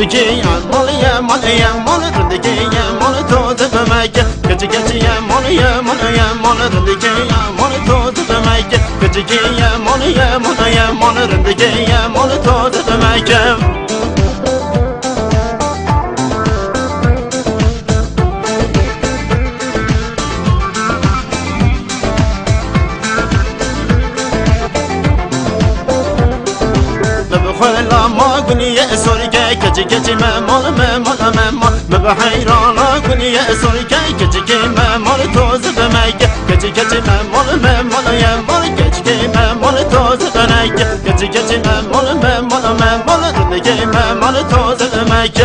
كتكي مال يا مال يا مال ردكي يا مال توت بمايك كتكي يا مال يا مال يا مال ردكي يا مال توت بمايك كتكي يا مال يا مال يا مال ردكي يا مال توت بمايك خلا ما قني يا سوريكي كتكي ما مال ما مال ما مال ما بحيرانا قني يا سوريكي كتكي ما مال توز بمايك كتكي ما مال ما مال يا مال كتكي ما مال توز بمايك كتكي ما مال ما مال ما مال ردكي ما مال توز بمايك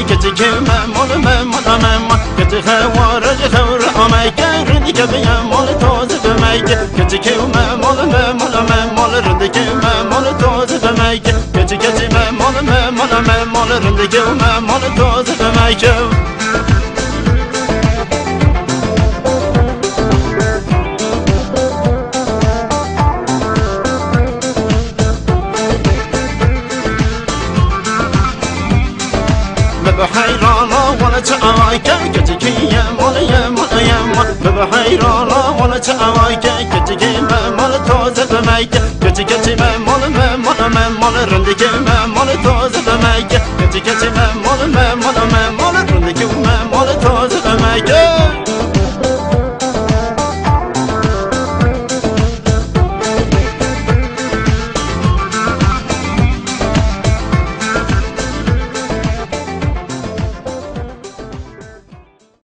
كتكي ما مال ما مال ما مال كتخي ورج خور أمايك ردك بيا مال توز بمايك كتكي ما مال ما مال ما مال ردك ما مال توز بمايك كتكي ما مال ما مال ما مال ردك ما مال توز بمايك بحيرانا ولا تعايك كتكي يا مال يا مال يا مال بحيرانا ولا تعايك كتكي ما مال توز بمايك كتكي ما مال ما مال ما مال رندك ما مال توز بمايك كتكي ما مال ما مال ما مال رندك ما مال توز بمايك